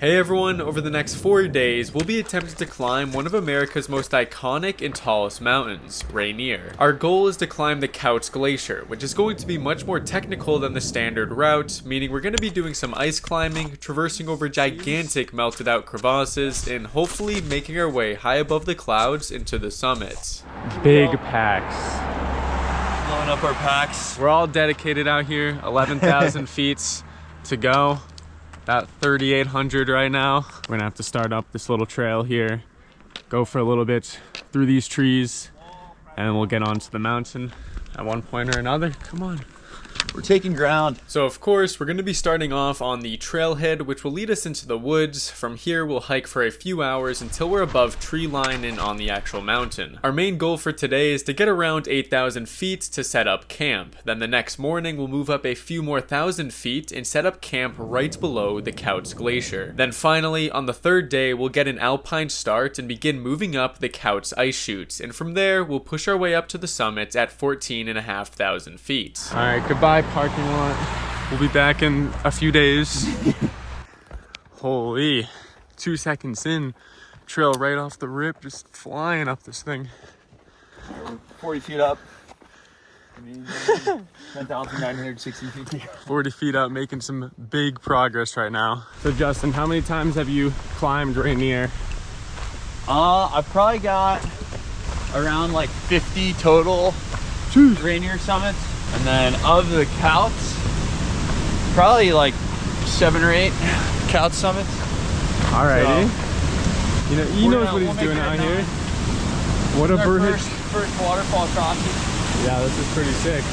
Hey everyone, over the next 4 days, we'll be attempting to climb one of America's most iconic and tallest mountains, Rainier. Our goal is to climb the Kautz Glacier, which is going to be much more technical than the standard route, meaning we're going to be doing some ice climbing, traversing over gigantic melted out crevasses, and hopefully making our way high above the clouds into the summit. Big packs. Blowing up our packs. We're all dedicated out here, 11,000 feet to go. About 3,800 right now. We're gonna have to start up this little trail here, go for a little bit through these trees, and we'll get onto the mountain at one point or another. Come on. We're taking ground. So of course, we're going to be starting off on the trailhead, which will lead us into the woods. From here, we'll hike for a few hours until we're above tree line and on the actual mountain. Our main goal for today is to get around 8,000 feet to set up camp. Then the next morning, we'll move up a few more thousand feet and set up camp right below the Kautz Glacier. Then finally, on the third day, we'll get an alpine start and begin moving up the Kautz ice chute. And from there, we'll push our way up to the summit at 14,500 feet. All right, goodbye parking lot. We'll be back in a few days. Holy, 2 seconds in, trail right off the rip, just flying up this thing. 40 feet up. 10,960 feet. 40 feet up, making some big progress right now. So Justin, how many times have you climbed Rainier? I've probably got around like 50 total Rainier summits. And then of the Kautz, probably like 7 or 8 Kautz summits. Alrighty. So, you know, he knows what he's doing out here. What a bird. First waterfall crossing. Yeah, this is pretty sick.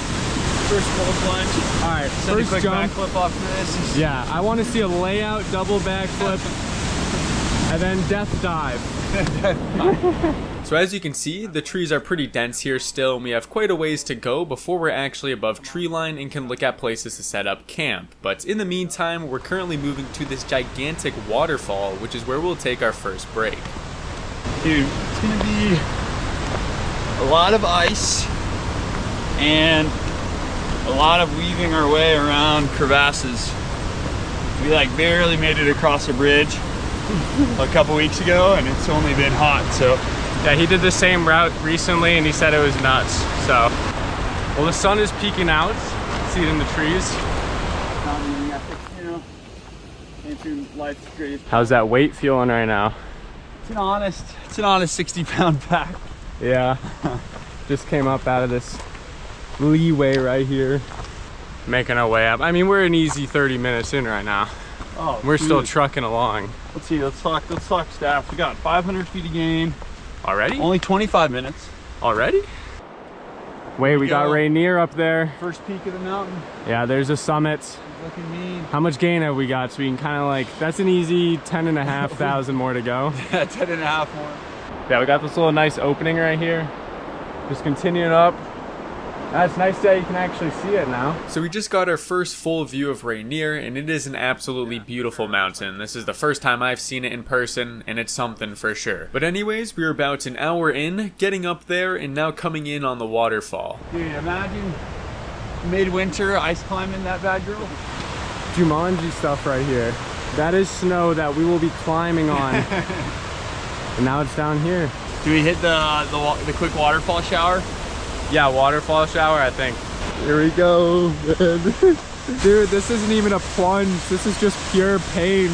First full plunge. Alright, Send first a quick jump. backflip off of this. Yeah, I want to see a layout double backflip and then death dive. So as you can see, the trees are pretty dense here still, and we have quite a ways to go before we're actually above tree line and can look at places to set up camp. But in the meantime, we're currently moving to this gigantic waterfall, which is where we'll take our first break. Dude, it's gonna be a lot of ice and a lot of weaving our way around crevasses. We like barely made it across a bridge a couple weeks ago, and it's only been hot, so. Yeah, he did the same route recently and he said it was nuts. So, well, the sun is peeking out. See it in the trees. How's that weight feeling right now? It's an honest 60-pound pack. Yeah, just came up out of this leeway right here. Making our way up. I mean, we're an easy 30 minutes in right now. Oh, we're still trucking along. Let's see, let's talk stats. We got 500 feet of gain. Already? Only 25 minutes. Already? Wait, we got Rainier up there. First peak of the mountain. Yeah, there's a summit. It's looking mean. How much gain have we got? So we can kind of like, that's an easy 10,500 more to go. Yeah, 10.5 more. Yeah, we got this little nice opening right here. Just continuing up. That's nice that you can actually see it now. So we just got our first full view of Rainier, and it is an absolutely beautiful mountain. This is the first time I've seen it in person, and it's something for sure. But anyways, we're about an hour in, getting up there, and now coming in on the waterfall. Dude, imagine midwinter ice climbing that bad girl. Jumanji stuff right here. That is snow that we will be climbing on. And now it's down here. Do we hit the quick waterfall shower? Yeah, waterfall shower, I think. Here we go. Dude, this isn't even a plunge. This is just pure pain.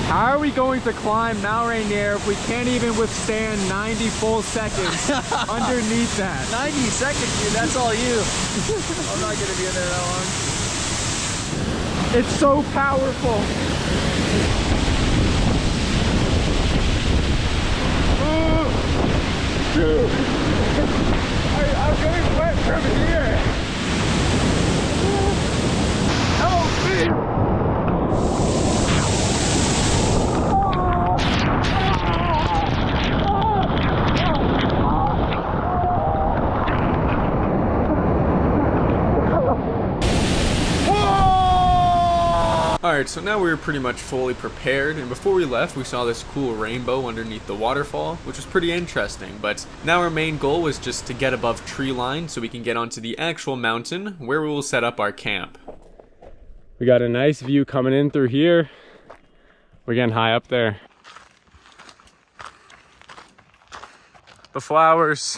How are we going to climb Mount Rainier if we can't even withstand 90 full seconds underneath that? 90 seconds, dude, that's all you. I'm not gonna be in there that long. It's so powerful. Dude, I'm getting wet from here. Help me! Alright, so now we're pretty much fully prepared, and before we left we saw this cool rainbow underneath the waterfall, which was pretty interesting, but now our main goal was just to get above tree line so we can get onto the actual mountain where we will set up our camp. We got a nice view coming in through here. We're getting high up there. The flowers,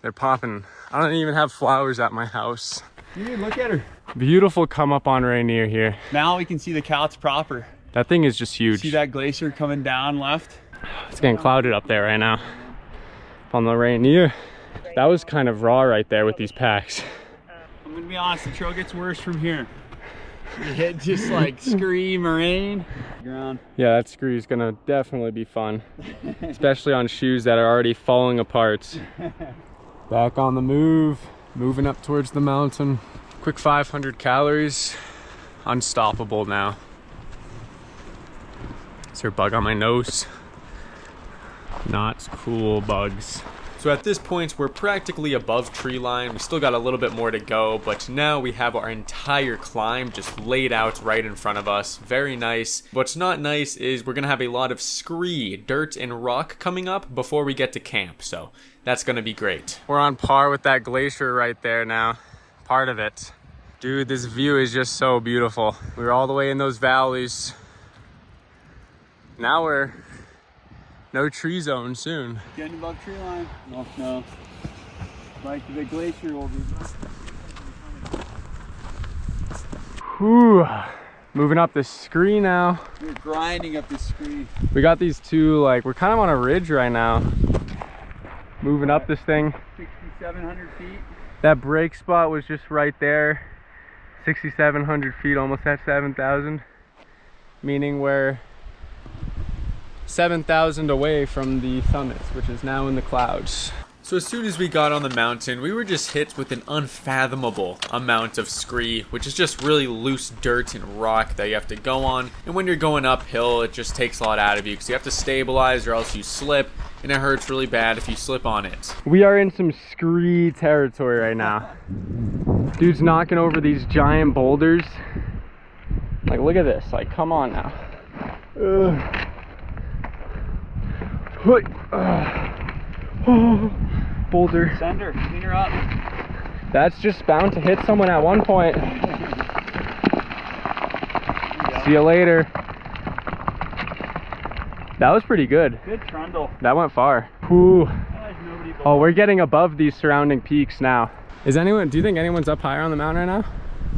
they're popping. I don't even have flowers at my house. Dude, look at her. Beautiful come up on Rainier here. Now we can see the Kautz proper. That thing is just huge. See that glacier coming down left? It's getting clouded up there right now. Up on the Rainier. That was kind of raw right there with these packs. I'm gonna be honest, the trail gets worse from here. You hit just like scree moraine. Ground. Yeah, that screw is gonna definitely be fun. Especially on shoes that are already falling apart. Back on the move, moving up towards the mountain. Quick 500 calories, unstoppable now. Is there a bug on my nose? Not cool bugs. So at this point, we're practically above tree line. We still got a little bit more to go, but now we have our entire climb just laid out right in front of us. Very nice. What's not nice is we're gonna have a lot of scree, dirt and rock coming up before we get to camp, so that's gonna be great. We're on par with that glacier right there now, part of it. Dude, this view is just so beautiful. We were all the way in those valleys. Now we're no tree zone soon. Getting above tree line. Oh no. Like the glacier will be. Whew. Moving up the scree now. We're grinding up the scree. We got these two, like, we're kind of on a ridge right now. Moving up this thing. 6,700 feet. That break spot was just right there. 6,700 feet, almost at 7,000. Meaning we're 7,000 away from the summits, which is now in the clouds. So as soon as we got on the mountain, we were just hit with an unfathomable amount of scree, which is just really loose dirt and rock that you have to go on. And when you're going uphill, it just takes a lot out of you because you have to stabilize or else you slip, and it hurts really bad if you slip on it. We are in some scree territory right now. Dude's knocking over these giant boulders. Like, look at this. Like, come on now. Oh, boulder. Send her, clean her up. That's just bound to hit someone at one point. See you later. That was pretty good. Good trundle. That went far. Whew. Oh, we're getting above these surrounding peaks now. Do you think anyone's up higher on the mountain right now?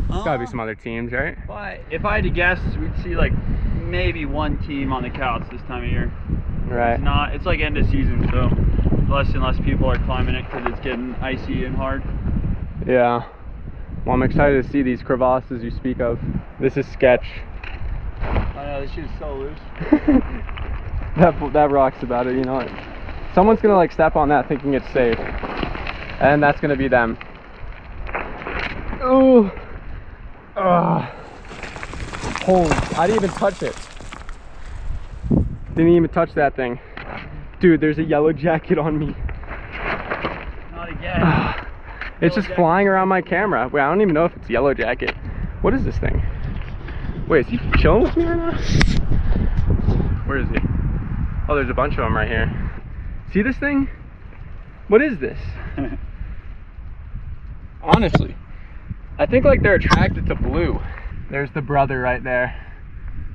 There's gotta be some other teams, right? But if I had to guess, we'd see like maybe one team on the Kautz this time of year. Right. It's like end of season, so less and less people are climbing it because it's getting icy and hard. Yeah. Well, I'm excited to see these crevasses you speak of. This is sketch. I know, this shit is so loose. that rock's about it, you know. Someone's gonna like step on that thinking it's safe, and that's gonna be them. Ooh. Holy! I didn't even touch it. Didn't even touch that thing. Dude, there's a yellow jacket on me. Not again. It's just flying around my camera. Wait, I don't even know if it's yellow jacket. What is this thing? Wait, is he chilling with me right now? Where is he? Oh, there's a bunch of them right here. See this thing? What is this? Honestly, I think like they're attracted to blue. There's the brother right there,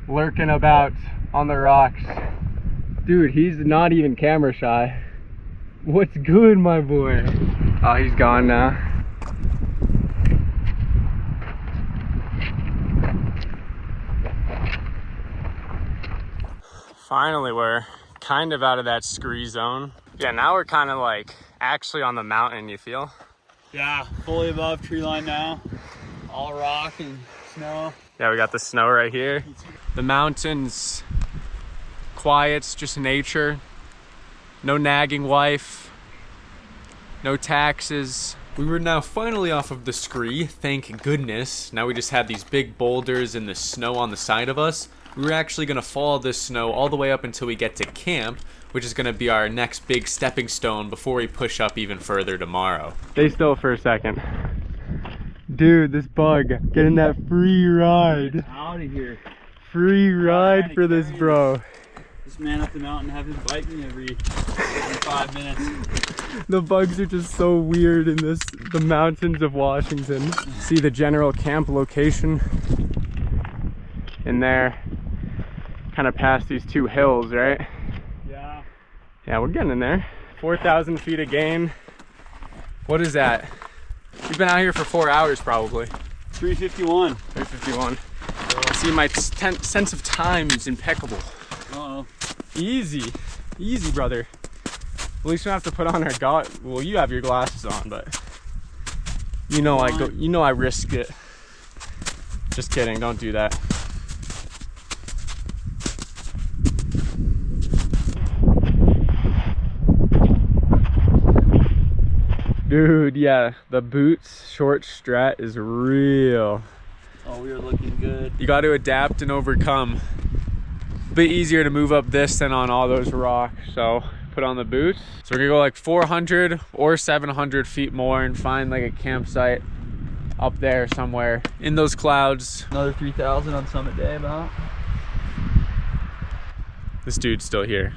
lurking about on the rocks. Dude, he's not even camera shy. What's good, my boy? Oh, he's gone now. Finally, we're kind of out of that scree zone. Yeah, now we're kind of like actually on the mountain, you feel? Yeah, fully above tree line now. All rock and snow. Yeah, we got the snow right here. The mountains, quiet, just nature. No nagging wife. No taxes. We were now finally off of the scree, thank goodness. Now we just had these big boulders and the snow on the side of us. We were actually gonna follow this snow all the way up until we get to camp, which is gonna be our next big stepping stone before we push up even further tomorrow. Stay still for a second. Dude, this bug, getting that free ride. Out of here. Free ride for this bro. This man up the mountain having to bite me every 5 minutes. The bugs are just so weird in the mountains of Washington. See the general camp location in there, kind of past these two hills, right? Yeah. Yeah, we're getting in there. 4,000 feet of gain. What is that? We've been out here for 4 hours probably. 351. 351. See, my sense of time is impeccable. Uh-oh. Easy, easy, brother. At least we don't have to put on our well, you have your glasses on, but you know I risked it. Just kidding, don't do that. Dude, yeah, the boots short strat is real. Oh, we are looking good. You got to adapt and overcome. A bit easier to move up this than on all those rocks, so put on the boots. So we're gonna go like 400 or 700 feet more and find like a campsite up there somewhere in those clouds. Another 3,000 on summit day about. This dude's still here.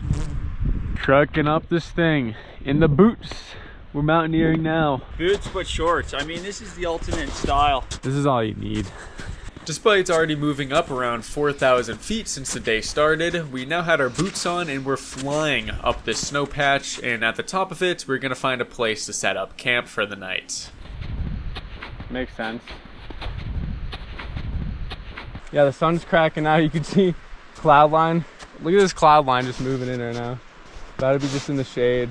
Trucking up this thing in the boots. We're mountaineering now. Boots but shorts. I mean, this is the ultimate style. This is all you need. Despite already moving up around 4,000 feet since the day started, we now had our boots on and we're flying up this snow patch, and at the top of it, we're gonna find a place to set up camp for the night. Makes sense. Yeah, the sun's cracking out. You can see cloud line. Look at this cloud line just moving in there now. That'll be just in the shade.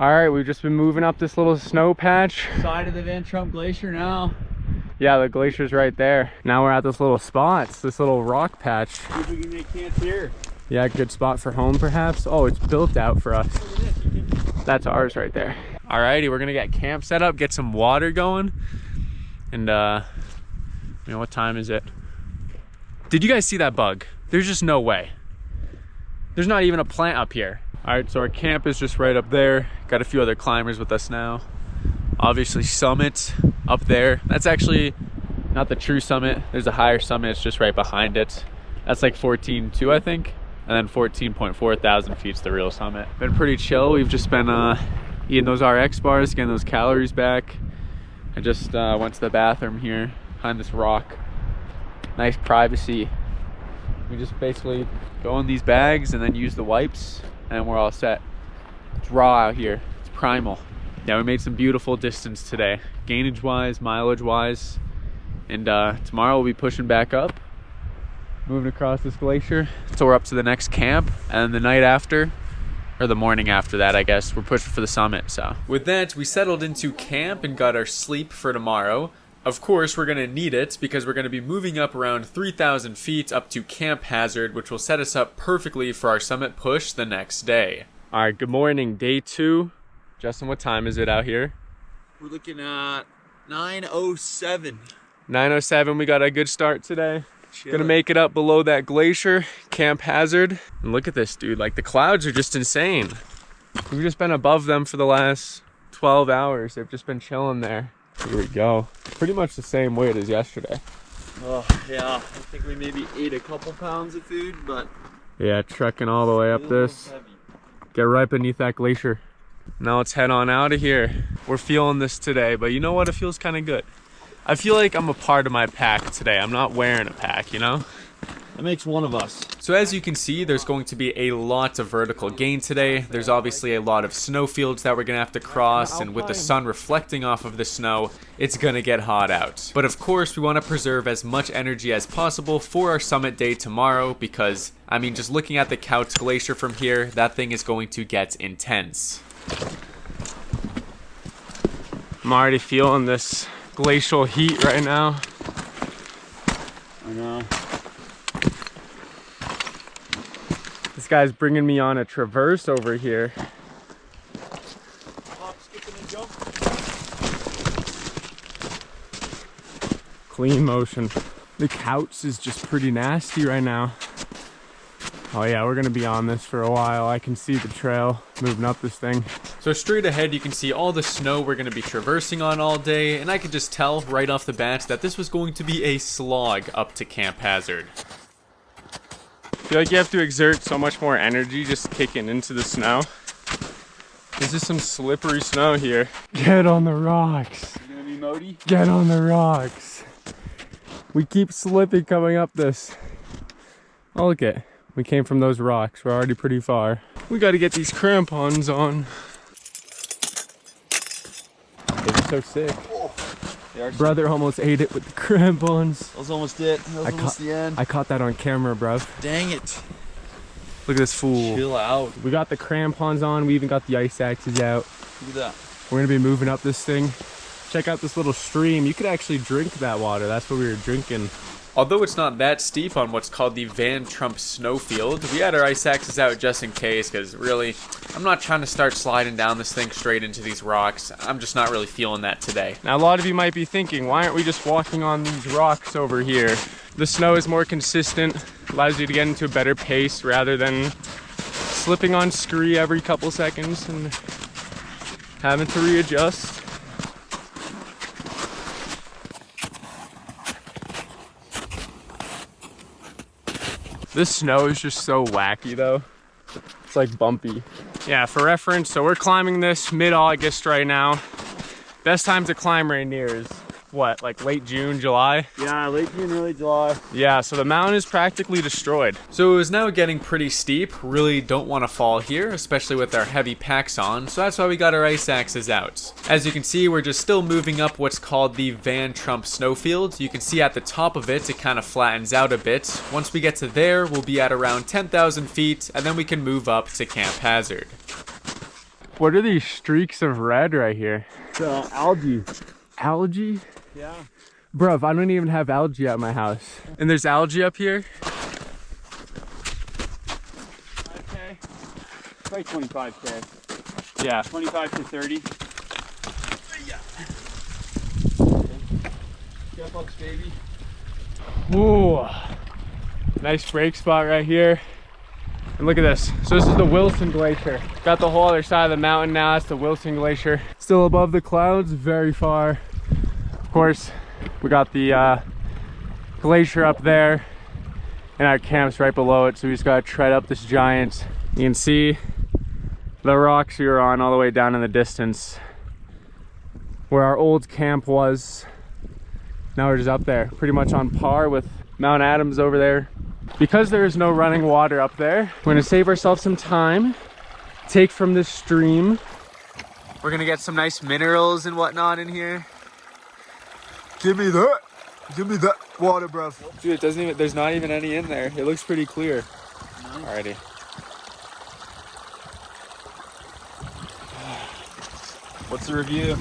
All right, we've just been moving up this little snow patch. Side of the Van Trump Glacier now. Yeah, the glacier's right there. Now we're at this little spot, this little rock patch. See if we can make camp here. Yeah, good spot for home perhaps. Oh, it's built out for us. That's ours right there. Alrighty, we're gonna get camp set up, get some water going. And you know, what time is it? Did you guys see that bug? There's just no way. There's not even a plant up here. All right, so our camp is just right up there. Got a few other climbers with us now. Obviously summit up there. That's actually not the true summit. There's a higher summit, it's just right behind it. That's like 14.2, I think. And then 14.4 thousand feet's the real summit. Been pretty chill. We've just been eating those RX bars, getting those calories back. I just went to the bathroom here behind this rock. Nice privacy. We just basically go in these bags and then use the wipes, and we're all set. It's raw out here. It's primal. Yeah, we made some beautiful distance today, gainage wise, mileage wise, and tomorrow we'll be pushing back up, moving across this glacier. So we're up to the next camp, and the night after, or the morning after that, I guess, we're pushing for the summit. So with that, we settled into camp and got our sleep for tomorrow. Of course, we're going to need it because we're going to be moving up around 3,000 feet up to Camp Hazard, which will set us up perfectly for our summit push the next day. All right, good morning, day 2. Justin, what time is it out here? We're looking at 9:07. 9:07, we got a good start today. Chill. Gonna make it up below that glacier, Camp Hazard. And look at this, dude, like the clouds are just insane. We've just been above them for the last 12 hours. They've just been chilling there. Here we go. Pretty much the same weight as yesterday. Oh, yeah. I think we maybe ate a couple pounds of food, but... Yeah, trekking all the way up this. Heavy. Get right beneath that glacier. Now let's head on out of here. We're feeling this today, but you know what? It feels kind of good. I feel like I'm a part of my pack today. I'm not wearing a pack, you know? That makes one of us. So as you can see, there's going to be a lot of vertical gain today. There's obviously a lot of snow fields that we're going to have to cross, and with the sun reflecting off of the snow, it's going to get hot out. But of course, we want to preserve as much energy as possible for our summit day tomorrow because, I mean, just looking at the Kautz Glacier from here, that thing is going to get intense. I'm already feeling this glacial heat right now. I know. This guy's bringing me on a traverse over here. Hop, skipping, and jump. Clean motion. The Kautz is just pretty nasty right now. Oh yeah, we're gonna be on this for a while. I can see the trail moving up this thing. So straight ahead, you can see all the snow we're gonna be traversing on all day, and I could just tell right off the bat that this was going to be a slog up to Camp Hazard. I feel like you have to exert so much more energy just kicking into the snow. This is some slippery snow here. Get on the rocks. You gonna be Modi? Get on the rocks. We keep slipping coming up this. Oh, look it. We came from those rocks. We're already pretty far. We got to get these crampons on. They're so sick. Brother almost ate it with the crampons. That was almost it. That was almost the end. I caught that on camera, bruv. Dang it. Look at this fool. Chill out. We got the crampons on. We even got the ice axes out. Look at that. We're gonna be moving up this thing. Check out this little stream. You could actually drink that water. That's what we were drinking. Although it's not that steep on what's called the Van Trump snowfield, we had our ice axes out just in case, because really, I'm not trying to start sliding down this thing straight into these rocks. I'm just not really feeling that today. Now, a lot of you might be thinking, why aren't we just walking on these rocks over here? The snow is more consistent, allows you to get into a better pace rather than slipping on scree every couple seconds and having to readjust. This snow is just so wacky though. It's like bumpy. Yeah, for reference, so we're climbing this mid-August right now. Best time to climb Rainier is what, like late June, July? Yeah, late June, early July. Yeah, so the mountain is practically destroyed. So it was now getting pretty steep. Really don't want to fall here, especially with our heavy packs on. So that's why we got our ice axes out. As you can see, we're just still moving up what's called the Van Trump snowfield. You can see at the top of it, it kind of flattens out a bit. Once we get to there, we'll be at around 10,000 feet, and then we can move up to Camp Hazard. What are these streaks of red right here? Algae. Algae? Yeah. Bruv, I don't even have algae at my house. And there's algae up here? Okay. Probably 25K. Yeah. 25 to 30. Yeah. Step ups, baby. Ooh. Nice break spot right here. And look at this. So this is the Wilson Glacier. Got the whole other side of the mountain now. That's the Wilson Glacier. Still above the clouds, very far. Of course, we got the glacier up there and our camp's right below it. So we just gotta tread up this giant. You can see the rocks we were on all the way down in the distance where our old camp was. Now we're just up there, pretty much on par with Mount Adams over there. Because there is no running water up there, we're gonna save ourselves some time, take from this stream. We're gonna get some nice minerals and whatnot in here. Give me that. Give me that water, bruv. Dude, it doesn't even, there's not even any in there. It looks pretty clear. Nice. Alrighty. What's the review?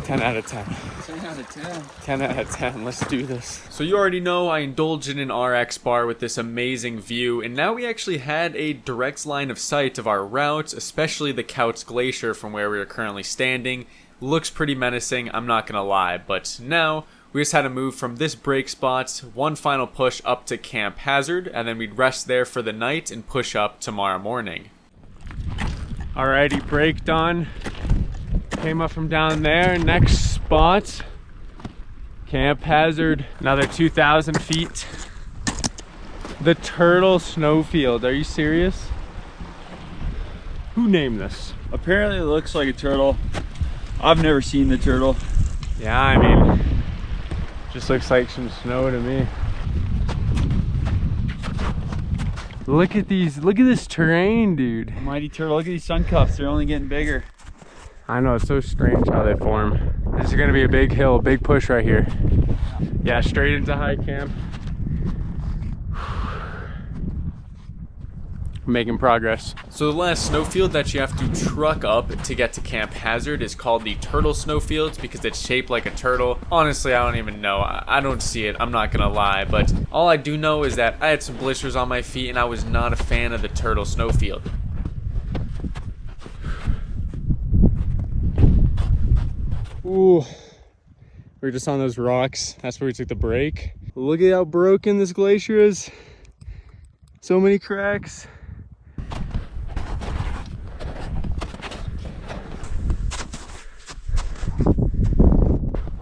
10 out of 10. 10 out of 10. 10 out of 10, let's do this. So you already know I indulged in an RX bar with this amazing view, and now we actually had a direct line of sight of our route, especially the Kautz Glacier from where we are currently standing. Looks pretty menacing, I'm not gonna lie, but now we just had to move from this break spot, one final push up to Camp Hazard, and then we'd rest there for the night and push up tomorrow morning. Alrighty, break done. Came up from down there. Next spot, Camp Hazard, another 2,000 feet. The Turtle Snowfield. Are you serious? Who named this? Apparently it looks like a turtle. I've never seen the turtle. Yeah, I mean, just looks like some snow to me. Look at these, look at this terrain, dude. Mighty turtle, look at these sun cuffs, they're only getting bigger. I know, it's so strange how they form. This is gonna be a big hill, big push right here. Yeah, straight into high camp. Making progress. So the last snowfield that you have to truck up to get to Camp Hazard is called the Turtle Snowfield because it's shaped like a turtle. Honestly, I don't even know. I don't see it, I'm not gonna lie, but all I do know is that I had some blisters on my feet and I was not a fan of the Turtle Snowfield. Ooh, we're just on those rocks. That's where we took the break. Look at how broken this glacier is. So many cracks.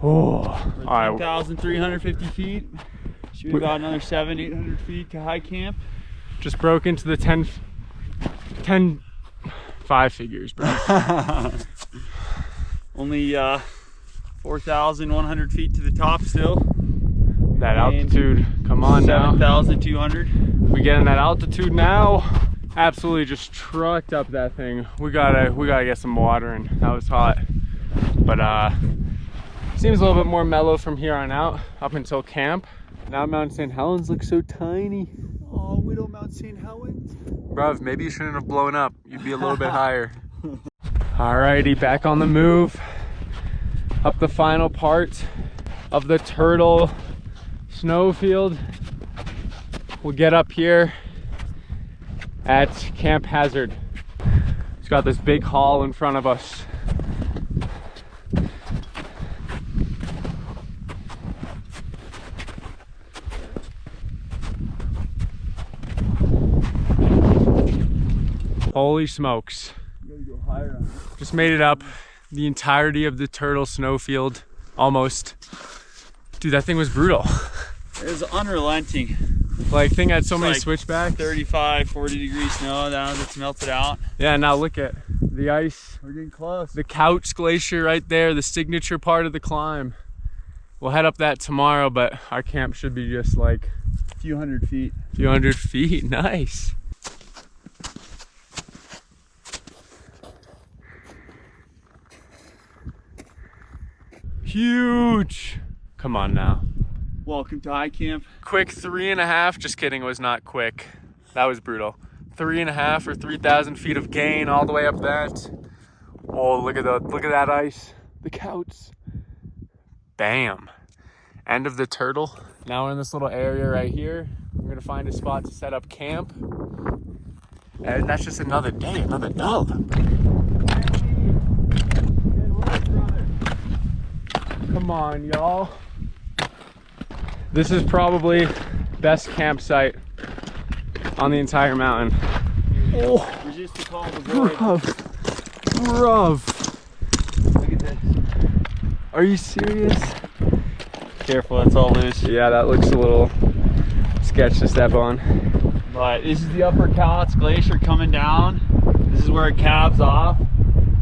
Oh, all right. 1,350 feet. Should be about another 700-800 feet to high camp. Just broke into the 5 figures, bro. Only 4,100 feet to the top still. That altitude. Come on now. 7,200. We getting that altitude now. Absolutely just trucked up that thing. We gotta get some water in. That was hot. But seems a little bit more mellow from here on out, up until camp. Now Mount St. Helens looks so tiny. Oh, Widow Mount St. Helens. Bruv, maybe you shouldn't have blown up. You'd be a little bit higher. Alrighty, back on the move. Up the final part of the Turtle snowfield. We'll get up here at Camp Hazard. It's got this big hall in front of us. Holy smokes. Just made it up the entirety of the Turtle snowfield, almost. Dude, that thing was brutal. It was unrelenting. Like, thing had so many like switchbacks. 35, 40 degree snow now that's melted out. Yeah, now look at the ice. We're getting close. The Kautz Glacier right there, the signature part of the climb. We'll head up that tomorrow, but our camp should be just like a few hundred feet. Nice. Huge. Come on now. Welcome to high camp. Quick 3.5, just kidding, it was not quick. That was brutal. 3.5 or 3,000 feet of gain all the way up that. Oh, look at that ice. The Kautz. Bam. End of the Turtle. Now we're in this little area right here. We're gonna find a spot to set up camp. And that's just another day, another dub. Come on, y'all. This is probably best campsite on the entire mountain. Oh, Resist the call of the void. Bruv. Look at this. Are you serious? Careful, it's all loose. Yeah, that looks a little sketch to step on. But this is the upper Kautz Glacier coming down. This is where it calves off.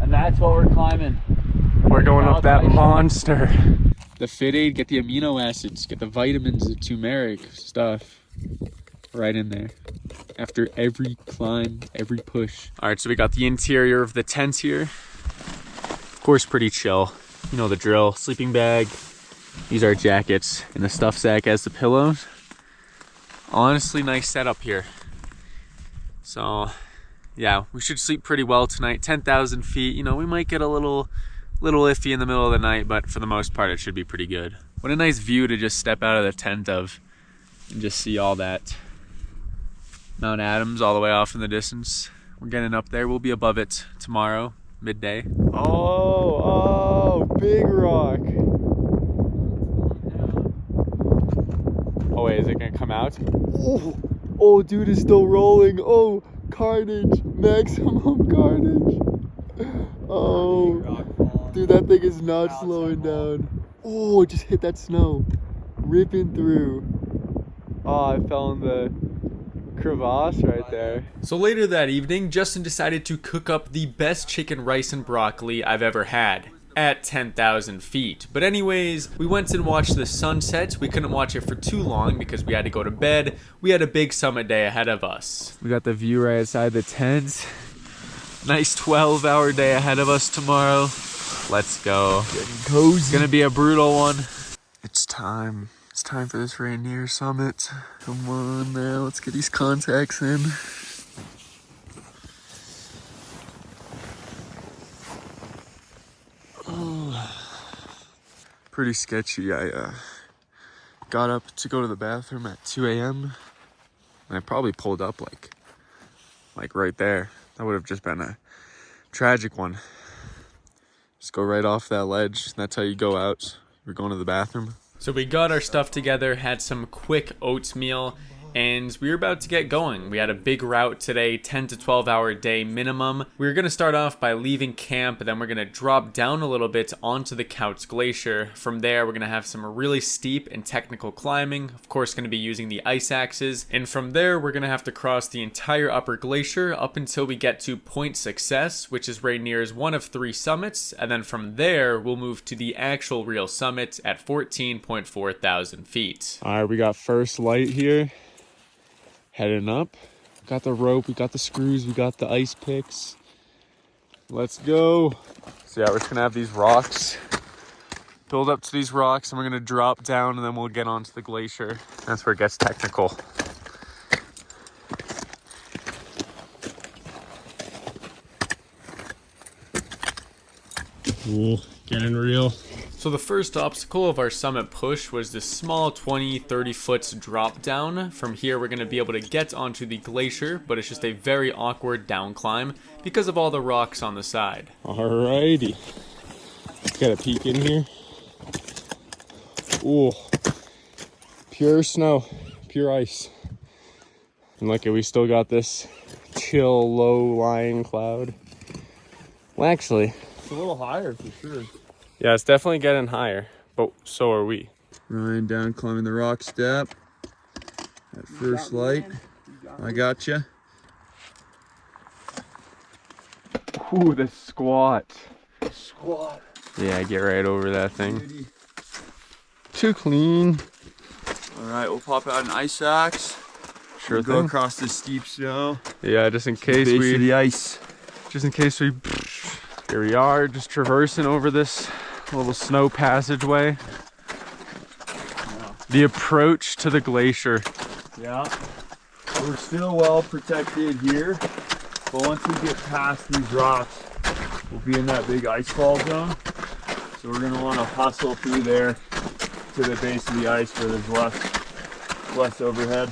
And that's what we're climbing. We're going up that monster. The Fit Aid, get the amino acids, get the vitamins, the turmeric stuff right in there. After every climb, every push. All right, so we got the interior of the tent here. Of course, pretty chill. You know the drill. Sleeping bag. These are jackets. And the stuff sack as the pillows. Honestly, nice setup here. So, yeah, we should sleep pretty well tonight. 10,000 feet. You know, we might get a little iffy in the middle of the night, but for the most part, it should be pretty good. What a nice view to just step out of the tent of and just see all that. Mount Adams all the way off in the distance. We're getting up there. We'll be above it tomorrow, midday. Oh, big rock. Oh wait, is it gonna come out? Oh, dude, it's still rolling. Oh, carnage, maximum carnage. Oh, dude, that thing is not slowing down. Oh, it just hit that snow, ripping through. Oh, I fell in the crevasse right there. So later that evening, Justin decided to cook up the best chicken rice and broccoli I've ever had at 10,000 feet. But anyways, we went and watched the sunset. We couldn't watch it for too long because we had to go to bed. We had a big summit day ahead of us. We got the view right outside the tent. Nice 12-hour day ahead of us tomorrow. Let's go. Getting cozy. It's gonna be a brutal one. It's time. It's time for this Rainier summit. Come on now, let's get these contacts in. Oh, pretty sketchy. I got up to go to the bathroom at 2 a.m. and I probably pulled up like right there. That would have just been a tragic one. Just go right off that ledge. That's how you go out. We're going to the bathroom. So we got our stuff together, had some quick oatmeal, and we were about to get going. We had a big route today, 10 to 12 hour day minimum. We were going to start off by leaving camp, then we're going to drop down a little bit onto the Kautz Glacier. From there, we're going to have some really steep and technical climbing, of course going to be using the ice axes, and from there we're going to have to cross the entire upper glacier up until we get to Point Success, which is Rainier's one of 3 summits, and then from there we'll move to the actual real summit at 14.4 thousand feet. All right, we got first light here. Heading up. Got the rope, we got the screws, we got the ice picks. Let's go. So yeah, we're just gonna have these rocks, build up to these rocks, and we're gonna drop down, and then we'll get onto the glacier. That's where it gets technical. Ooh, getting real. So the first obstacle of our summit push was this small 20-30 foot drop down. From here we're going to be able to get onto the glacier, but it's just a very awkward down climb because of all the rocks on the side. Alrighty. Got a peek in here. Ooh, pure snow, pure ice. And look, we still got this chill, low-lying cloud. Well, actually, It's a little higher for sure. yeah, it's definitely getting higher, but so are we. Ryan down climbing the rock step. At first light. I got you. Ooh, the squat. Squat. Yeah, get right over that thing. Too clean. All right, we'll pop out an ice axe. Sure Go thing. across this steep snow. Yeah, just in case Base of we, the ice. here we are, just traversing over this little snow passageway. The approach to the glacier. Yeah. We're still well protected here, but once we get past these rocks, we'll be in that big ice fall zone. So we're gonna want to hustle through there to the base of the ice where there's less overhead.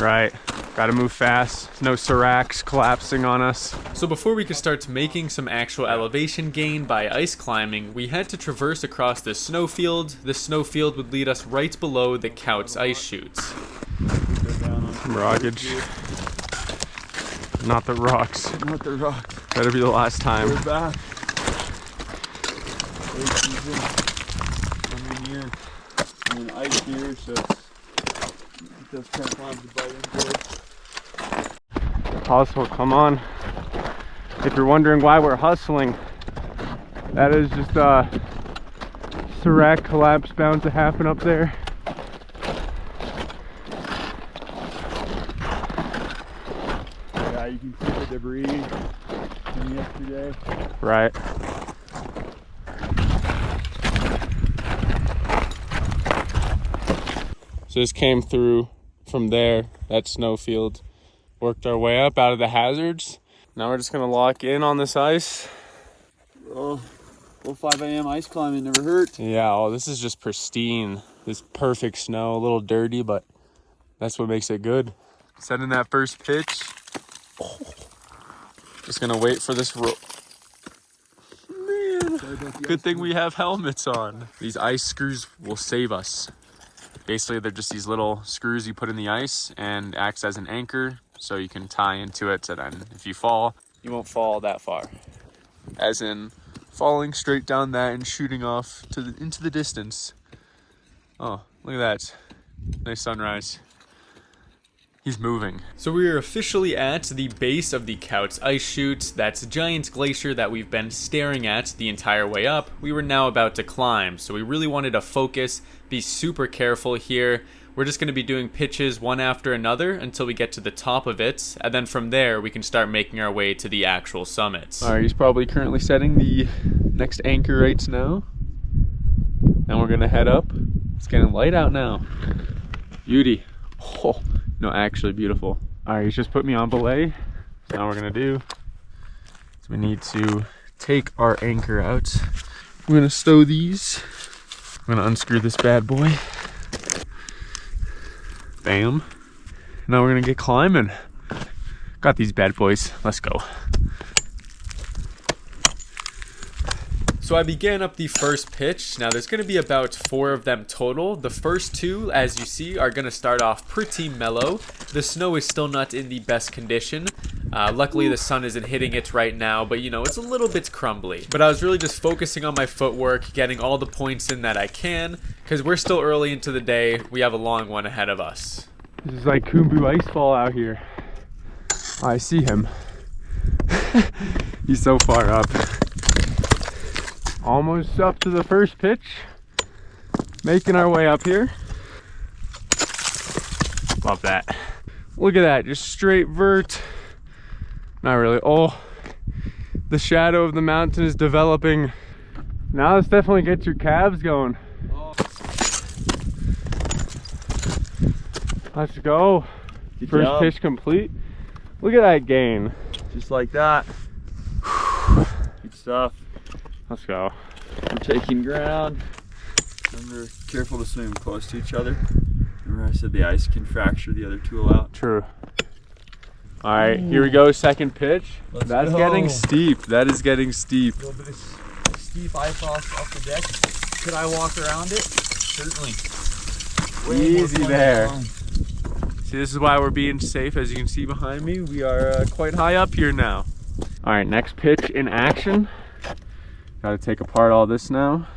Right. Gotta move fast. No seracs collapsing on us. So before we could start making some actual elevation gain by ice climbing, we had to traverse across this snowfield. This snowfield would lead us right below the Kautz ice chutes. Rockage. Not the rocks. Not the rocks. Better be the last time. We're back. Late season. Coming here. And ice here, so it does kind of climb to bite into it. Hustle, come on. If you're wondering why we're hustling, that is just a serac collapse bound to happen up there. Yeah, you can see the debris from yesterday. Right. So this came through from there, that snowfield. Worked our way up out of the hazards. Now we're just gonna lock in on this ice. Oh, 5 a.m. ice climbing never hurt. Yeah, oh, this is just pristine. This perfect snow, a little dirty, but that's what makes it good. Setting that first pitch. Oh, just gonna wait for this rope. Man, good thing we have helmets on. These ice screws will save us. Basically, they're just these little screws you put in the ice and acts as an anchor, so you can tie into it, so then if you fall, you won't fall that far. As in falling straight down that and shooting off to into the distance. Oh, look at that. Nice sunrise. He's moving. So we are officially at the base of the Kautz ice chute. That's a giant glacier that we've been staring at the entire way up. We were now about to climb, so we really wanted to focus, be super careful here. We're just going to be doing pitches one after another until we get to the top of it, and then from there we can start making our way to the actual summits. All right, he's probably currently setting the next anchor right now. And we're gonna head up. It's getting light out now. Beauty. Oh, no, actually beautiful. All right, he's just put me on belay. So now we're gonna do is we need to take our anchor out. We're gonna stow these. I'm gonna unscrew this bad boy. Bam. Now we're gonna get climbing. Got these bad boys. Let's go. So I began up the first pitch. Now there's going to be about 4 of them total. The first 2, as you see, are going to start off pretty mellow. The snow is still not in the best condition. Luckily the sun isn't hitting it right now, but you know, it's a little bit crumbly. But I was really just focusing on my footwork, getting all the points in that I can, because we're still early into the day. We have a long one ahead of us. This is like Kumbu Icefall out here. Oh, I see him. He's so far up. Almost up to the first pitch. Making our way up here. Love that. Look at that, just straight vert. Not really. Oh, the shadow of the mountain is developing. Now let's definitely get your calves going. Let's go. Good First job. pitch complete. Look at that gain. Just like that. Good stuff. Let's go. We're taking ground. Remember, careful to swim close to each other. Remember I said the ice can fracture the other tool out? True. All right, here we go, second pitch. Let's That's go. getting steep. That is getting steep. A little bit of steep ice off the deck. Could I walk around it? Certainly. Easy there. See, this is why we're being safe. As you can see behind me, we are quite high up here now. All right, next pitch in action. Got to take apart all this now.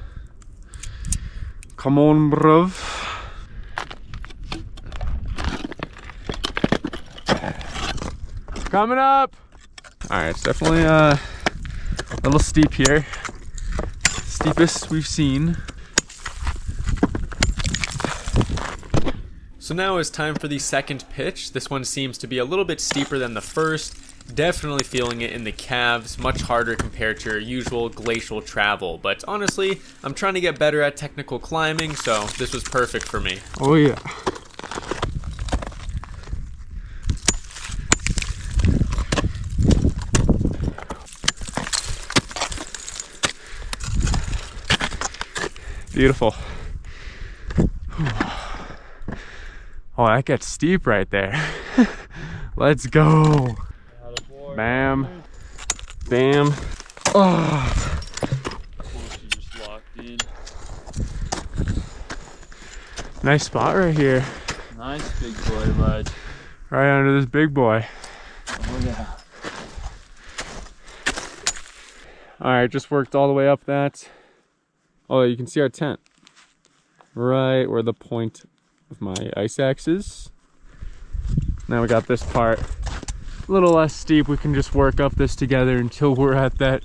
Come on, bruv. Coming up. All right, it's definitely a little steep here. Steepest we've seen. So now it's time for the second pitch. This one seems to be a little bit steeper than the first. Definitely feeling it in the calves, much harder compared to your usual glacial travel. But honestly, I'm trying to get better at technical climbing, so this was perfect for me. Oh yeah. Beautiful. Oh, that gets steep right there. Let's go. Bam. Bam. Oh. She just locked in. Nice spot right here. Nice big boy, bud. Right under this big boy. Oh yeah. All right, just worked all the way up that. Oh, you can see our tent. Right where the point of my ice axe is. Now we got this part. A little less steep. We can just work up this together until we're at the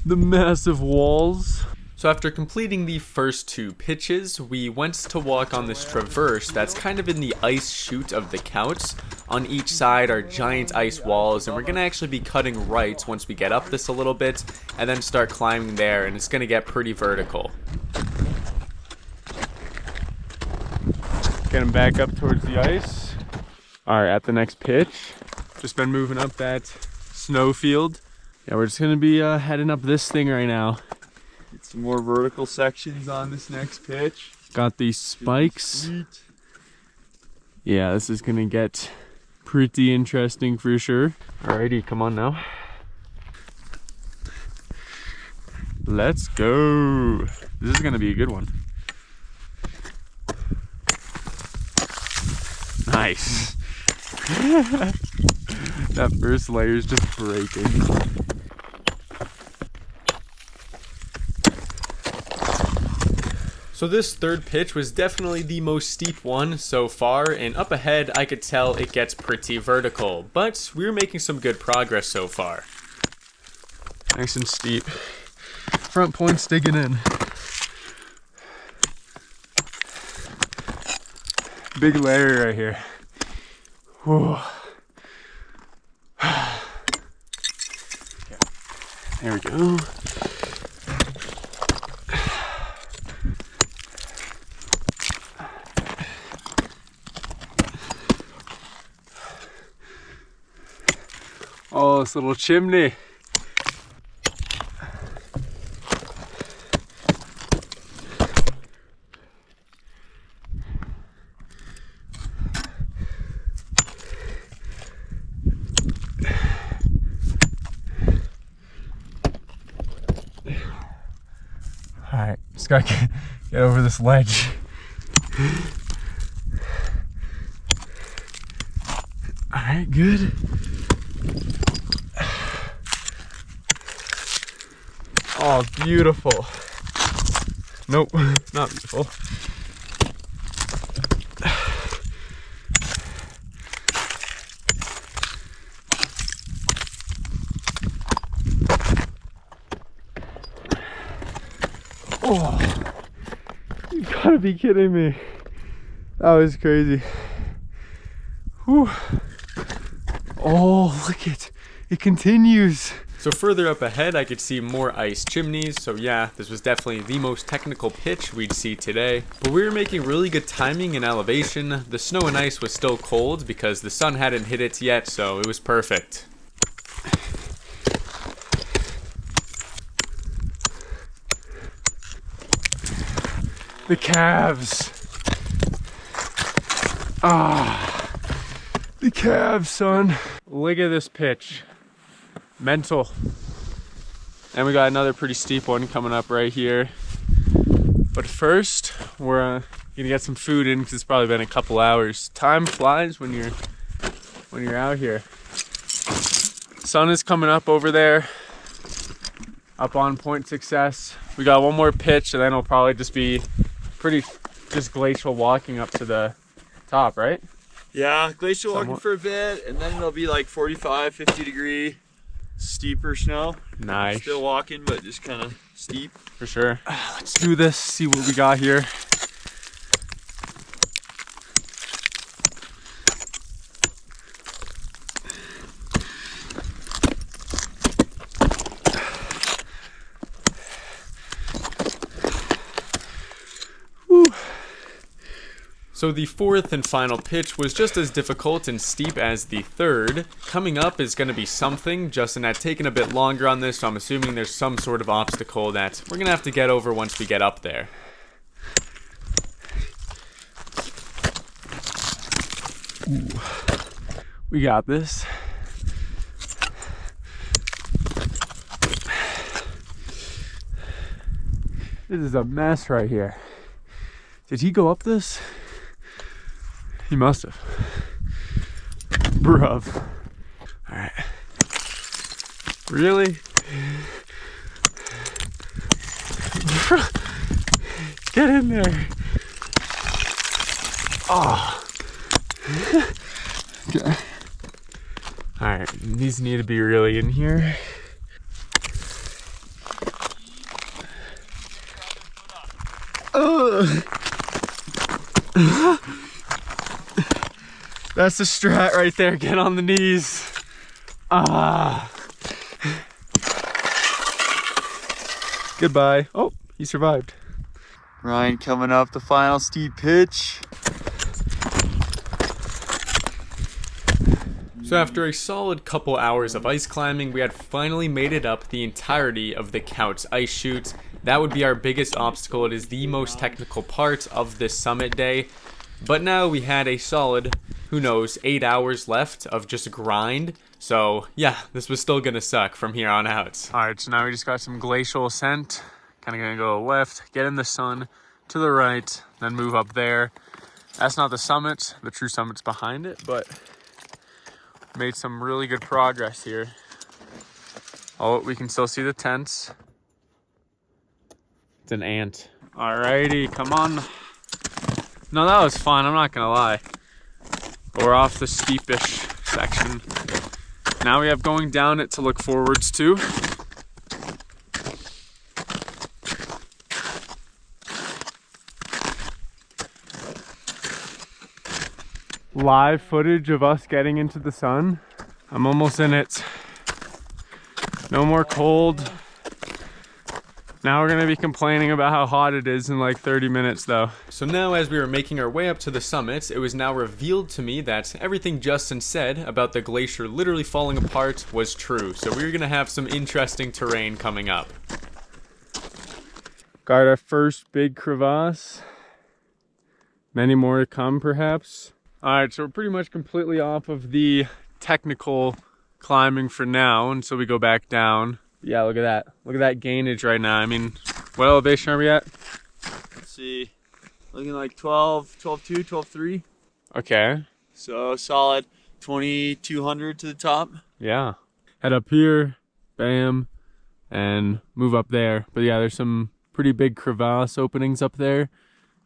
massive walls. So after completing the first 2 pitches, we went to walk on this traverse that's kind of in the ice chute of the Kautz. On each side are giant ice walls, and we're gonna actually be cutting right once we get up this a little bit, and then start climbing there, and it's gonna get pretty vertical. Getting back up towards the ice. All right, at the next pitch. Just been moving up that snow field. Yeah, we're just gonna be heading up this thing right now. Get some more vertical sections on this next pitch. Got these spikes. Sweet. Yeah, this is gonna get pretty interesting for sure. Alrighty, come on now. Let's go. This is gonna be a good one. Nice. That first layer is just breaking. So this third pitch was definitely the most steep one so far, and up ahead I could tell it gets pretty vertical, but we were making some good progress so far. Nice and steep. Front point's digging in. Big layer right here. Whew. There we go. Oh, this little chimney. gotta get over this ledge. All right, good. Oh, beautiful. Nope, not beautiful. Oh, you gotta be kidding me. That was crazy. Whew. Oh, look it continues. So further up ahead, I could see more ice chimneys. So yeah, this was definitely the most technical pitch we'd see today. But we were making really good timing and elevation. The snow and ice was still cold because the sun hadn't hit it yet, so it was perfect. The calves. Ah, the calves, son. Look at this pitch. Mental. And we got another pretty steep one coming up right here. But first, we're gonna get some food in because it's probably been a couple hours. Time flies when you're out here. Sun is coming up over there, up on Point Success. We got one more pitch, and then it'll probably just be just glacial walking up to the top, right? Yeah, glacial walking for a bit, and then it'll be like 45, 50 degree steeper snow. Nice. Still walking, but just kind of steep. For sure. Let's do this, see what we got here. So the fourth and final pitch was just as difficult and steep as the third. Coming up is going to be something. Justin had taken a bit longer on this, so I'm assuming there's some sort of obstacle that we're going to have to get over once we get up there. Ooh. We got this. This is a mess right here. Did he go up this? He must have. Bruv. Alright. Really? Get in there. Oh. Okay. Alright, these need to be really in here. That's the strat right there. Get on the knees. Ah. Goodbye. Oh, he survived. Ryan coming up the final steep pitch. So after a solid couple hours of ice climbing, we had finally made it up the entirety of the Kautz ice chute. That would be our biggest obstacle. It is the most technical part of this summit day. But now we had a solid, who knows, 8 hours left of just grind. So yeah, this was still gonna suck from here on out. All right, so now we just got some glacial ascent. Kind of gonna go left, get in the sun, to the right, then move up there. That's not the summit, the true summit's behind it, but made some really good progress here. Oh, we can still see the tents. It's an ant. Alrighty, come on. No, that was fun, I'm not gonna lie. But we're off the steepish section. Now we have going down it to look forwards to. Live footage of us getting into the sun. I'm almost in it. No more cold. Now we're gonna be complaining about how hot it is in like 30 minutes though. So now as we were making our way up to the summit, it was now revealed to me that everything Justin said about the glacier literally falling apart was true. So we're gonna have some interesting terrain coming up. Got our first big crevasse. Many more to come perhaps. Alright, so we're pretty much completely off of the technical climbing for now until we go back down. Yeah, look at that. Look at that gainage right now. I mean, what elevation are we at? let's see, looking like 12.2, 12.3. Okay. So solid 2,200 to the top. Yeah. Head up here, bam, and move up there. But yeah, there's some pretty big crevasse openings up there.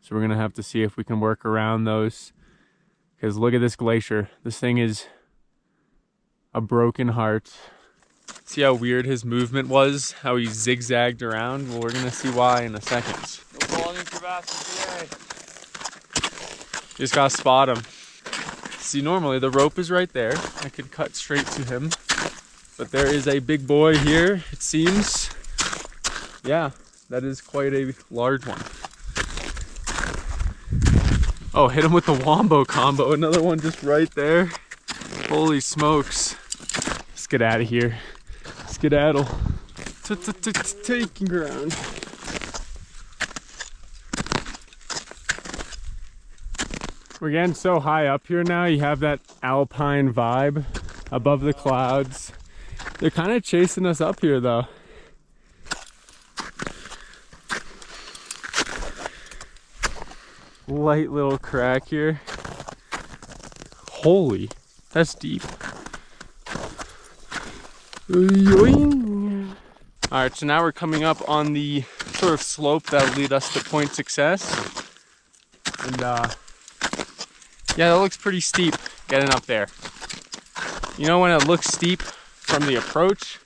So we're gonna have to see if we can work around those. Because look at this glacier. This thing is a broken heart. See how weird his movement was? How he zigzagged around? Well, we're gonna see why in a second. No falling in crevasses today. Just gotta spot him. See, normally the rope is right there. I could cut straight to him. But there is a big boy here, it seems. Yeah, that is quite a large one. Oh, hit him with the wombo combo. Another one just right there. Holy smokes. Let's get out of here. Skedaddle. Taking ground. We're getting so high up here now, you have that alpine vibe above the clouds. They're kind of chasing us up here though. Light little crack here. Holy, that's deep. Alright, so now we're coming up on the sort of slope that'll lead us to Point Success. And yeah, that looks pretty steep getting up there. You know, when it looks steep from the approach,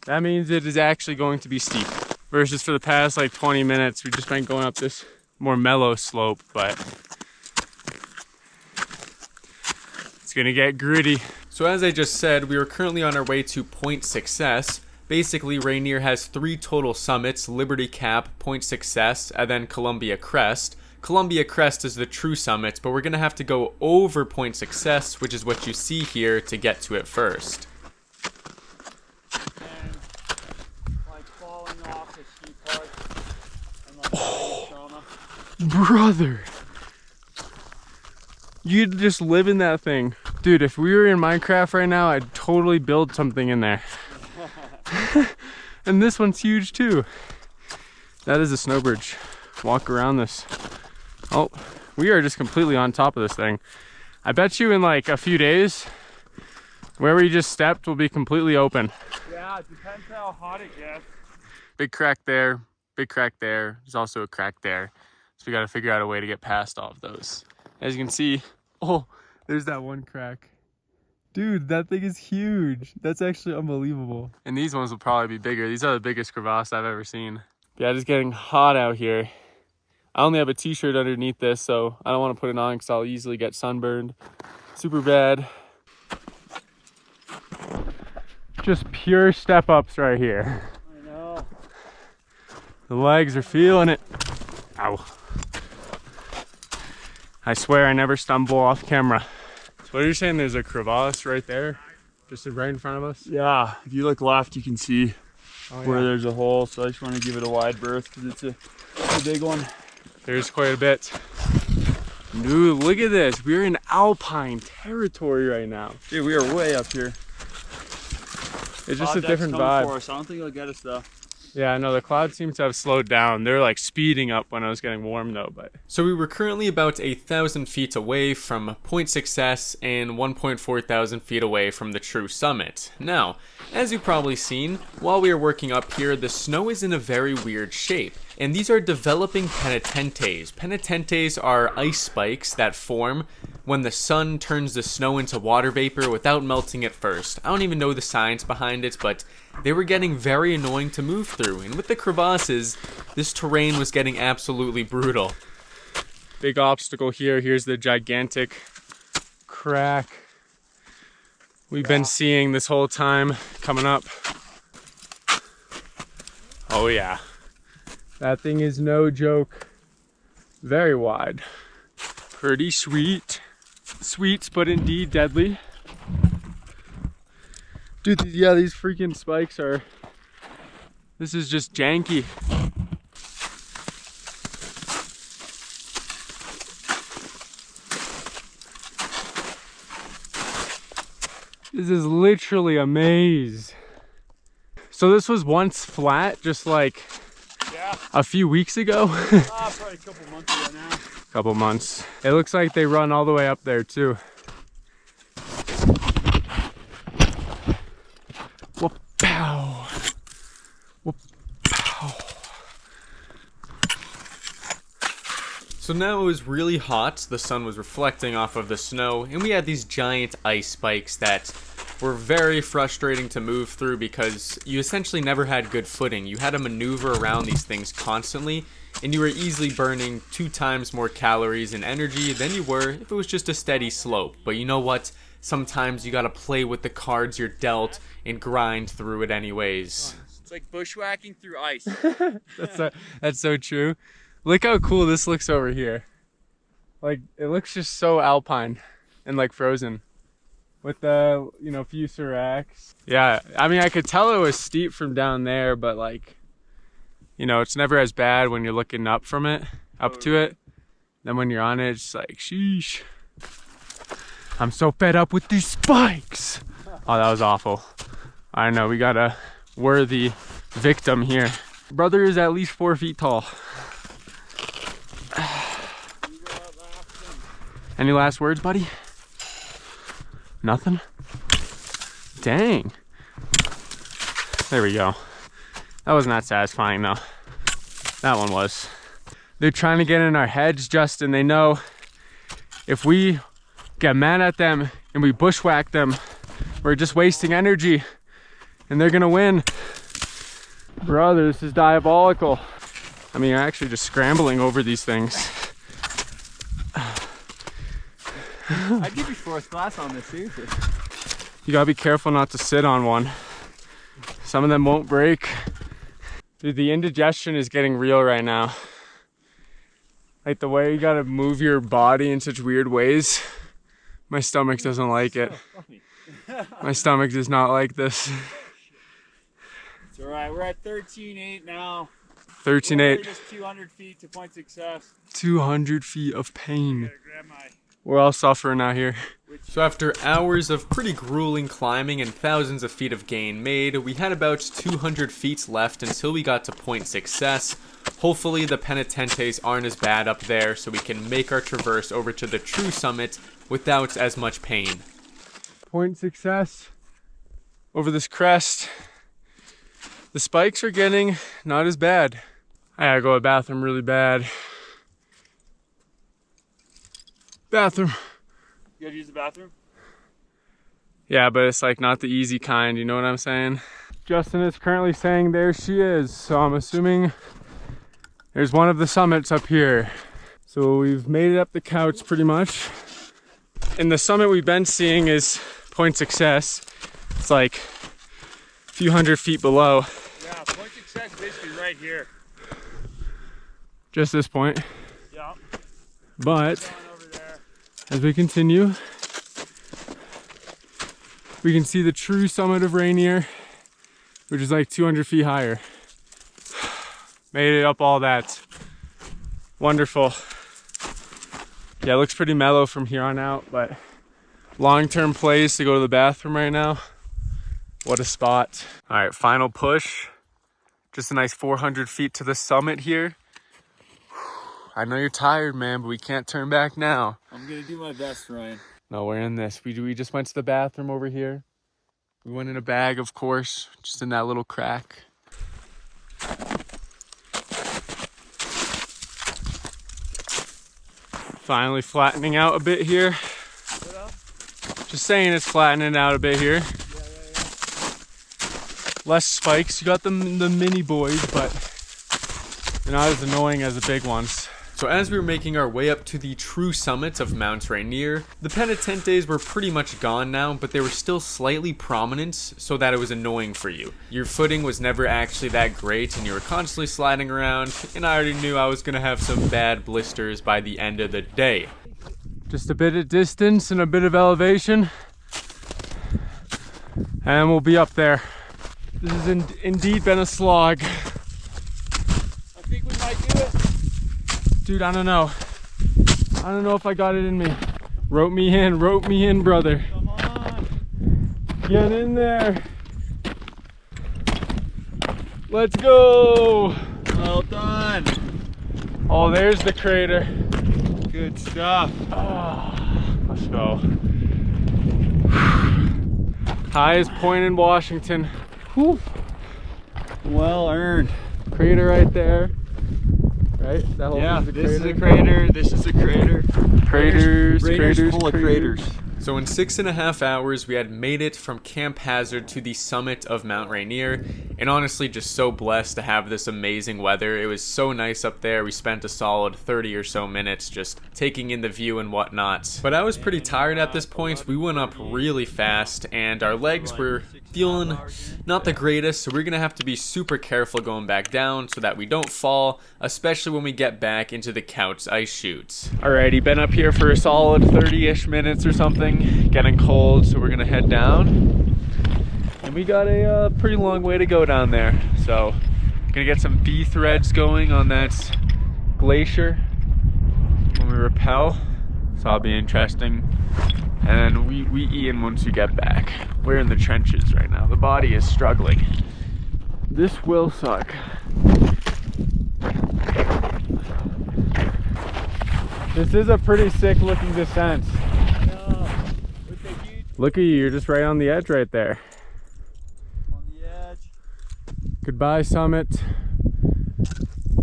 that means it is actually going to be steep. Versus for the past like 20 minutes, we've just been going up this more mellow slope, but it's gonna get gritty. So as I just said, we are currently on our way to Point Success. Basically, Rainier has 3 total summits: Liberty Cap, Point Success, and then Columbia Crest. Columbia Crest is the true summit, but we're gonna have to go over Point Success, which is what you see here, to get to it first. And like falling off the ski part and like trauma. Brother, you'd just live in that thing. Dude, if we were in Minecraft right now, I'd totally build something in there. And this one's huge too. That is a snow bridge. Walk around this. Oh, we are just completely on top of this thing. I bet you in like a few days, where we just stepped will be completely open. Yeah, it depends how hot it gets. Big crack there, big crack there. There's also a crack there. So we gotta figure out a way to get past all of those. As you can see, oh, there's that one crack. Dude, that thing is huge. That's actually unbelievable. And these ones will probably be bigger. These are the biggest crevasse I've ever seen. Yeah, it's getting hot out here. I only have a t-shirt underneath this, so I don't want to put it on because I'll easily get sunburned. Super bad. Just pure step ups right here. I know. The legs are feeling it. Ow. I swear I never stumble off camera. So what are you saying? There's a crevasse right there? Just right in front of us? Yeah, if you look left, you can see where yeah. there's a hole. So I just want to give it a wide berth because it's a big one. There's quite a bit. Dude, look at this. We're in alpine territory right now. Dude, we are way up here. It's just a different vibe. For us. I don't think it'll get us though. Yeah, no, the clouds seem to have slowed down. They're like speeding up when I was getting warm though, but. So we were currently about 1,000 feet away from Point Success and 1.4 thousand feet away from the true summit. Now, as you've probably seen, while we are working up here, the snow is in a very weird shape. And these are developing penitentes. Penitentes are ice spikes that form when the sun turns the snow into water vapor without melting it first. I don't even know the science behind it, but they were getting very annoying to move through. And with the crevasses, this terrain was getting absolutely brutal. Big obstacle here. Here's the gigantic crack we've been seeing this whole time coming up. Oh yeah. That thing is no joke. Very wide. Pretty sweet. Sweet, but indeed deadly. Dude, yeah, these freaking spikes are... This is just janky. This is literally a maze. So this was once flat, just like... Yeah, A few weeks ago? Probably a couple months ago now. Couple months. It looks like they run all the way up there too. Whoop, pow. Whoop, pow. So now it was really hot, the sun was reflecting off of the snow, and we had these giant ice spikes that were very frustrating to move through because you essentially never had good footing. You had to maneuver around these things constantly, and you were easily burning 2 times more calories and energy than you were if it was just a steady slope. But you know what? Sometimes you gotta play with the cards you're dealt and grind through it anyways. It's like bushwhacking through ice. That's so true. Look how cool this looks over here. Like, it looks just so alpine and like frozen. With the, you know, few seracs. Yeah, I mean, I could tell it was steep from down there, but like, you know, it's never as bad when you're looking up from it, up to it. Then when you're on it, it's like, sheesh. I'm so fed up with these spikes. Oh, that was awful. I know, we got a worthy victim here. Brother is at least 4 feet tall. Any last words, buddy? Nothing? Dang. There we go. That wasn't that satisfying though. That one was. They're trying to get in our heads, Justin. They know if we get mad at them and we bushwhack them, we're just wasting energy and they're gonna win. Brother, this is diabolical. I mean, you're actually just scrambling over these things. I'd give you 4th class on this, seriously. You gotta be careful not to sit on one. Some of them won't break. Dude, the indigestion is getting real right now. Like the way you gotta move your body in such weird ways. My stomach doesn't like it. My stomach does not like this. It's alright, we're at 13.8 now. 13.8. Just 200 feet to point success. 200 feet of pain. Grab my... We're all suffering out here. So after hours of pretty grueling climbing and thousands of feet of gain made, we had about 200 feet left until we got to point success. Hopefully the penitentes aren't as bad up there so we can make our traverse over to the true summit without as much pain. Point success over this crest. The spikes are getting not as bad. I gotta go to the bathroom really bad. Bathroom. You gotta use the bathroom? Yeah, but it's like not the easy kind, you know what I'm saying? Justin is currently saying there she is, so I'm assuming there's one of the summits up here. So we've made it up the Kautz pretty much. And the summit we've been seeing is Point Success. It's like a few hundred feet below. Yeah, Point Success is basically right here. Just this point. Yeah. But as we continue, we can see the true summit of Rainier, which is like 200 feet higher. Made it up all that. Wonderful. Yeah, it looks pretty mellow from here on out, but long-term place to go to the bathroom right now. What a spot. All right, final push. Just a nice 400 feet to the summit here. I know you're tired, man, but we can't turn back now. I'm gonna do my best, Ryan. No, we're in this. We just went to the bathroom over here. We went in a bag, of course, just in that little crack. Finally flattening out a bit here. Just saying it's flattening out a bit here. Less spikes. You got the mini boys, but they're not as annoying as the big ones. So as we were making our way up to the true summit of Mount Rainier, the penitentes were pretty much gone now, but they were still slightly prominent so that it was annoying for you. Your footing was never actually that great and you were constantly sliding around, and I already knew I was going to have some bad blisters by the end of the day. Just a bit of distance and a bit of elevation, and we'll be up there. This has indeed been a slog. I think we might do it. Dude, I don't know. I don't know if I got it in me. Rope me in, brother. Come on. Get in there. Let's go. Well done. Oh, there's the crater. Good stuff. Oh, let's go. Highest point in Washington. Whew. Well earned. Crater right there. Right? That whole Yeah, thing's this is a crater. This is a crater. Craters, Rainier's full of craters. So in 6.5 hours, we had made it from Camp Hazard to the summit of Mount Rainier, and honestly just so blessed to have this amazing weather. It was so nice up there. We spent a solid 30 or so minutes just taking in the view and whatnot. But I was pretty tired at this point. We went up really fast, and our legs were feeling not the greatest, so we're gonna have to be super careful going back down so that we don't fall, especially when we get back into the Kautz ice chute. Alrighty, been up here for a solid 30-ish minutes or something. Getting cold, so we're gonna head down, and we got a pretty long way to go down there, so gonna get some V threads going on that glacier when we rappel, so that'll be interesting. And then we eat in once we get back. We're in the trenches right now. The body is struggling. This will suck. This is a pretty sick looking descent. Look at you, you're just right on the edge right there. On the edge. Goodbye, summit.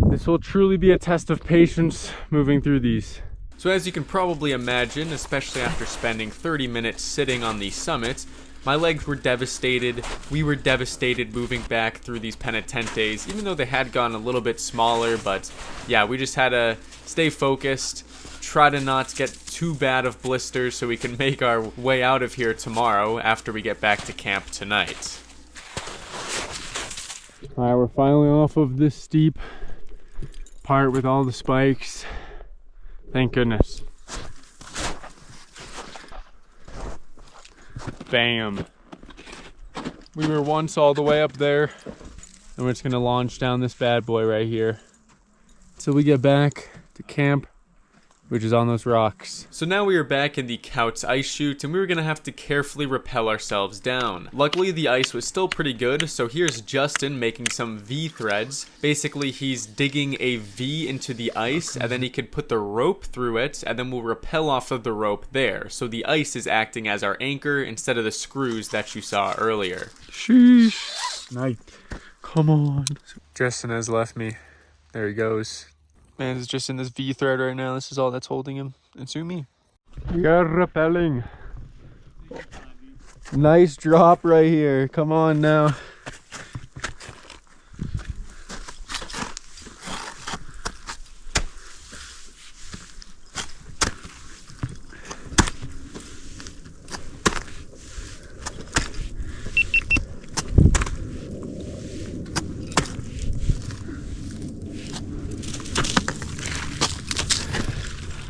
This will truly be a test of patience moving through these. So as you can probably imagine, especially after spending 30 minutes sitting on the summit, my legs were devastated. We were devastated moving back through these penitentes, even though they had gotten a little bit smaller. But yeah, we just had to stay focused, try to not get too bad of blisters so we can make our way out of here tomorrow after we get back to camp tonight. Alright, we're finally off of this steep part with all the spikes. Thank goodness. Bam. We were once all the way up there, and we're just gonna launch down this bad boy right here till we get back to camp, which is on those rocks. So now we are back in the Kautz ice chute, and we were gonna have to carefully rappel ourselves down. Luckily the ice was still pretty good, so here's Justin making some V threads. Basically he's digging a V into the ice, and then he could put the rope through it, and then we'll rappel off of the rope there. So the ice is acting as our anchor instead of the screws that you saw earlier. Sheesh. Night. Come on. Justin has left me. There he goes. Man is just in this V thread right now. This is all that's holding him. And soon me. We are rappelling. Nice drop right here. Come on now.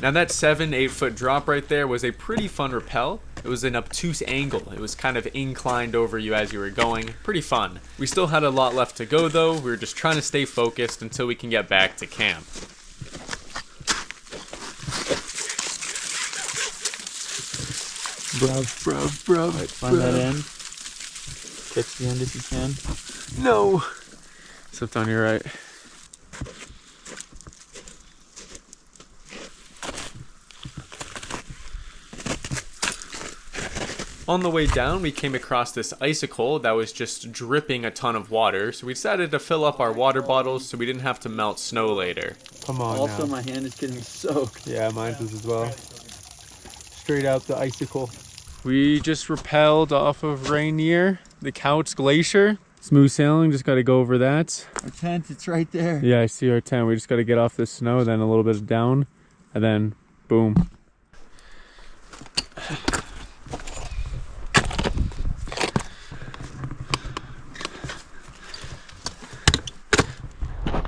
Now that 7-8 foot drop right there was a pretty fun rappel. It was an obtuse angle. It was kind of inclined over you as you were going. Pretty fun. We still had a lot left to go though. We were just trying to stay focused until we can get back to camp. Bruv. Right, find that end. Catch the end if you can. No. Slipped on your right. On the way down, we came across this icicle that was just dripping a ton of water, so we decided to fill up our water bottles so we didn't have to melt snow later. Come on Also, now. my hand is getting soaked. Yeah, mine does as well. Straight out the icicle. We just rappelled off of Rainier, the Kautz Glacier. Smooth sailing, just got to go over that. Our tent, it's right there. Yeah, I see our tent. We just got to get off this snow, then a little bit down, and then boom.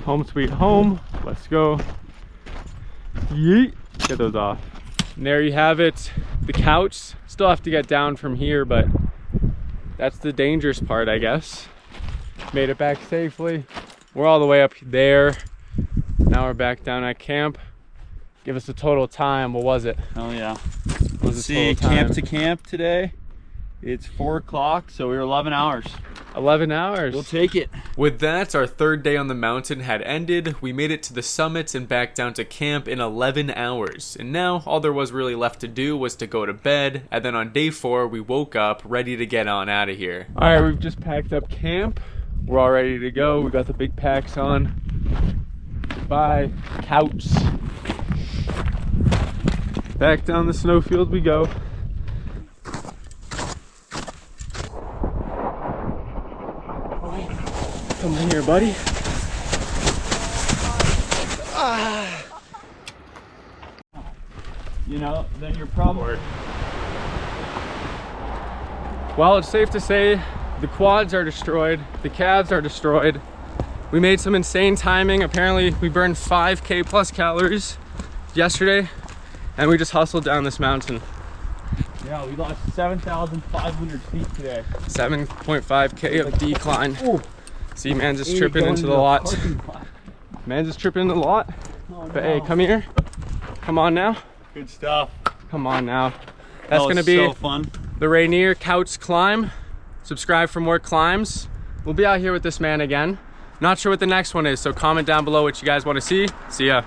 Home sweet home. Let's go. Yeet. Get those off. And there you have it. The Kautz. Still have to get down from here, but that's the dangerous part, I guess. Made it back safely. We're all the way up there. Now we're back down at camp. Give us the total time. What was it? Oh yeah. What was Let's the total see, time? camp to camp today. It's 4 o'clock, so we were 11 hours. 11 hours. We'll take it. With that, our third day on the mountain had ended. We made it to the summit and back down to camp in 11 hours. And now, all there was really left to do was to go to bed. And then on day 4, we woke up ready to get on out of here. All right, we've just packed up camp. We're all ready to go. We got the big packs on. Bye, Kautz. Back down the snowfield we go. Come in here, buddy. You know, then you're probably... Well, it's safe to say the quads are destroyed, the calves are destroyed. We made some insane timing. Apparently we burned 5K plus calories yesterday, and we just hustled down this mountain. Yeah, we lost 7,500 feet today. 7.5K of decline. Ooh. See, man's just tripping into the lot. Man's just tripping into the lot. Oh, But hey, come here. Come on now. Good stuff. Come on now. That's gonna be so fun. the Rainier Kautz climb. Subscribe for more climbs. We'll be out here with this man again. Not sure what the next one is, so comment down below what you guys want to see. See ya.